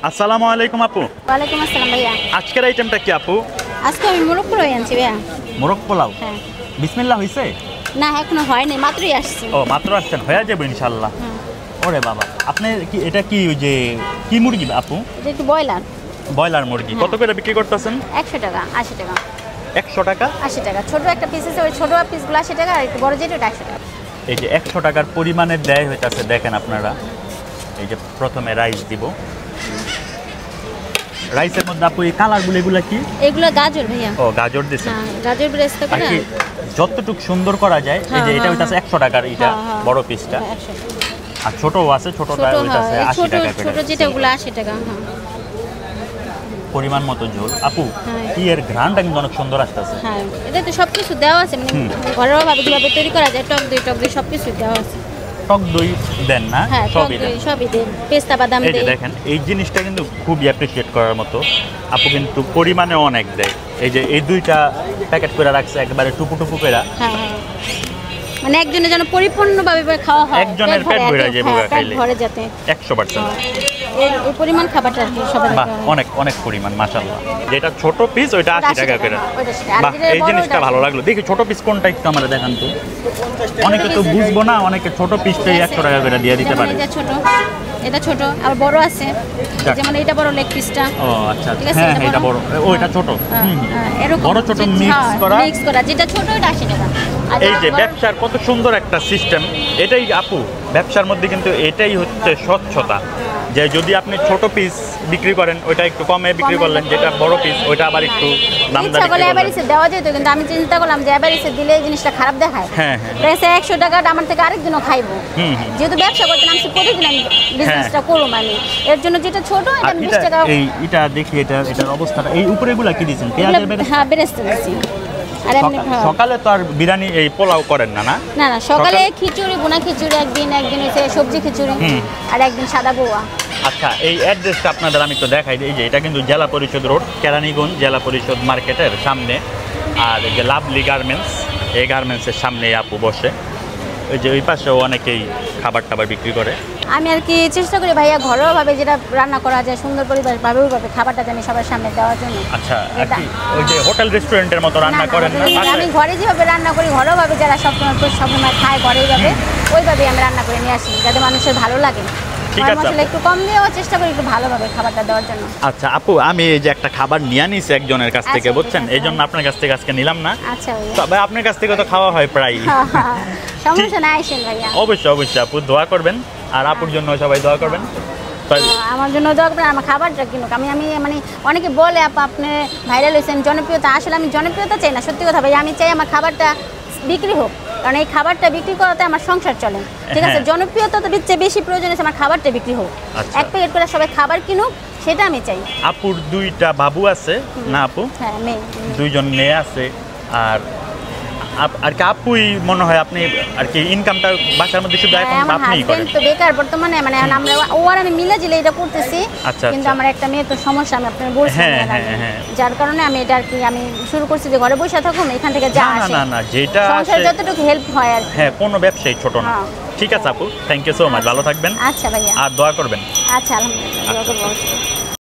আসসালামু আলাইকুম আপু। ওয়ালাইকুম আসসালাম ভাইয়া। আজকের আইটেমটা কি আপু? আজকে আমি মোরগ পোলাও আনছি ভাইয়া। মোরগ পোলাও? হ্যাঁ। বিসমিল্লাহ হইছে? না এখনো হয়নি, মাত্রই আসছি। ও মাত্র আসছেন, হয়ে যাবে ইনশাআল্লাহ। ওরে বাবা, আপনি কি এটা কি ওই যে কি মুরগি আপু? এটা একটু ব্রয়লার। ব্রয়লার মুরগি কত করে বিক্রি করতেছেন? 100 টাকা, 80 টাকা। 100 টাকা? 80 টাকা। ছোট একটা পিস আছে, ওই ছোট পিসগুলো 80 টাকা, আর একটু বড় যেটা ওটা 100 টাকা। এই যে 100 টাকার পরিমাণের দেয় হইতাছে, দেখেন আপনারা। এই যে প্রথমে রাইস দিব। রাইসের মধ্যে আপু এই কালারগুলো এগুলো কি? এগুলো গাজর ভাইয়া। ও গাজর দিছেন। হ্যাঁ, গাজর ব্রেস্ট করে কি যতটুকু সুন্দর করা যায়। এই যে এটা হইতাছে 100 টাকার, এটা বড় পিসটা। 100 টাকা। আর ছোটও আছে, ছোটটা হইতাছে 80 টাকা করে। ছোট যেটা ওগুলো 80 টাকা। হ্যাঁ। পরিমাণ মতো ঝোল। আপু কি এর ঘ্রাণটা কিন্তু অনেক সুন্দর আসতেছে। হ্যাঁ, এটা তো সবকিছু দেওয়া আছে, মানে ঘরোয়া ভাবে কিভাবে তৈরি করা যায়, টক দই সবকিছু দেওয়া আছে। টক দই দেন না? হ্যাঁ, সবই দেন। সবই দেন, পেস্তা বাদাম দেন। এই যে দেখেন, এই জিনিসটা কিন্তু খুবই অ্যাপ্রিশিয়েট করার মতো। আপু কিন্তু পরিমাণে অনেক দেয়। এই যে এই দুইটা প্যাকেট করে রাখছে একেবারে টুপু টুপু করে। হ্যাঁ, মানে একজনের যেন পরিপূর্ণভাবে খাওয়া হয়, একজনের পেট ভরে যাবে খাইলে। ভরে যাতে 100%। এই পরিমাণ খাবারটা আর কি সবাই। বাহ, অনেক অনেক পরিমাণ মাশাআল্লাহ। যেটা ছোট পিস ওইটা 80 টাকা করে। বাহ, এই জিনিসটা ভালো লাগলো। দেখি ছোট পিস কোনটা একটু আমারে দেখান তো। অনেকে তো বুঝবো না, অনেকে ছোট পিসটাই 100 টাকা করে দিয়ে দিতে পারে। এটা ছোট আর বড় আছে, যেমন এটা বড় লেগ পিসটা। ও আচ্ছা, হ্যাঁ এটা বড়, ওইটা ছোট। এরকম বড় ছোট মিক্স করা, যেটা ছোট ওটা 80 টাকা। এই যে ব্যবসার কত সুন্দর একটা সিস্টেম। এটাই আপু ব্যবসার মধ্যে কিন্তু এটাই হচ্ছে স্বচ্ছতা, যে যদি আপনি ছোট পিস বিক্রি করেন ওইটা একটু কমে বিক্রি করলেন, যেটা বড় পিস ওইটা আবার একটু দামদার দেওয়া যেত, কিন্তু আমি চিন্তা করলাম যে এভারেজে দিলে এই জিনিসটা খারাপ দেখায়। হ্যাঁ, প্রাইসে 100 টাকাটা আমার থেকে আরেকজনও খাইবো। যেহেতু ব্যবসা করতে নামছি, প্রতিদিন আমি বিজনেসটা করব, মানে এর জন্য যেটা ছোট এটা আমি 20 টাকা। এটা দেখি, এটার অবস্থাটা। এই উপরেগুলা কি দিয়েছেন? পেঁয়াজের বেরেস্তা? হ্যাঁ, বেরেস্তা দিয়েছি। আর এমনি সকালে তো আর বিরিয়ানি এই পোলাও করেন না? না না, সকালে খিচুড়ি, বোনা খিচুড়ি একদিন হচ্ছে সবজি খিচুড়ি, আর একদিন সাদা বোয়া। আচ্ছা, এই অ্যাড্রেসটা আপনাদের আমি তো দেখাই দিই। যে এটা কিন্তু জেলা পরিষদ রোড, কেরানীগঞ্জ জেলা পরিষদ মার্কেটের সামনে। আর এই যে লাভলি গার্মেন্টস, এই গার্মেন্টসের সামনে আপু বসে। ওই যে ওই পাশেও অনেকেই খাবার টাবার বিক্রি করে। আমি আর কি চেষ্টা করি ভাইয়া ঘরোয়াভাবে যেটা রান্না করা যায় সুন্দর পরিবেশভাবে, ওইভাবে খাবারটা জানি সবার সামনে দেওয়ার জন্য। আচ্ছা, ওই যে হোটেল রেস্টুরেন্টের মতো রান্না করেন না? আমি ঘরে যেভাবে রান্না করি, ঘরোয়াভাবে যারা সবসময় খায় ঘরে এইভাবে, ওইভাবে আমি রান্না করে নিয়ে আসি, যাতে মানুষের ভালো লাগে। ঠিক আছে, মশলা একটু কম দিয়েও চেষ্টা করি একটু ভালোভাবে খাবারটা দেওয়ার জন্য। আচ্ছা আপু, আমি এই যে একটা খাবার নিয়ে নিছি একজনের কাছ থেকে, বুঝছেন, এই জন্য আপনার কাছ থেকে আজকে নিলাম না। আচ্ছা তবে আপনার কাছ থেকে তো খাওয়া হয় প্রায়। সমস্যা নাই, আসেন ভাইয়া। অবশ্যই অবশ্যই আপু, দোয়া করবেন। আর আপুর জন্য সবাই দোয়া করবেন। আমার জন্য দোয়া করবেন, আমার খাবারটা কিনুক। আমি মানে অনেকে বলে আপু আপনি ভাইরাল হয়েছেন, জনপ্রিয়তা। আসলে আমি জনপ্রিয়তা চাই না, সত্যি কথা ভাই। আমি চাই আমার খাবারটা বিক্রি হোক, কারণ এই খাবারটা বিক্রি করাতে আমার সংসার চলে। ঠিক আছে, জনপ্রিয়তা তো বেশি প্রয়োজন আছে, আমার খাবারটা বিক্রি হোক। এক প্যাকেট করে সবাই খাবার কিনুক, সেটা আমি চাই। আপুর দুইটা বাবু আছে না আপু? হ্যাঁ, মেয়ে, দুইজন মেয়ে আছে। আর কি আপুই মনে হয় আপনি আর কি ইনকামটা বাসার মধ্যে শুধু এখন আপনিই করেন? তো বেকার বর্তমানে, মানে আমরা ও আর আমি মিলে জিলে এটা করতেছি। আচ্ছা, কিন্তু আমার একটা মেয়ে তো সমস্যা, আমি আপনাকে বলছি, যার কারণে আমি এটা আর কি আমি শুরু করছি যে ঘরে বসে থাকুন, এখান থেকে যা আসে না যেটা সংসার যতটুকু হেল্প হয় আর হ্যাঁ, কোনো ব্যবসায়ী ছোট না। ঠিক আছে আপু, থ্যাংক ইউ সো মাচ, ভালো থাকবেন। আচ্ছা ভাইয়া, আর দোয়া করবেন। আচ্ছা, আলহামদুলিল্লাহ, দোয়া করব।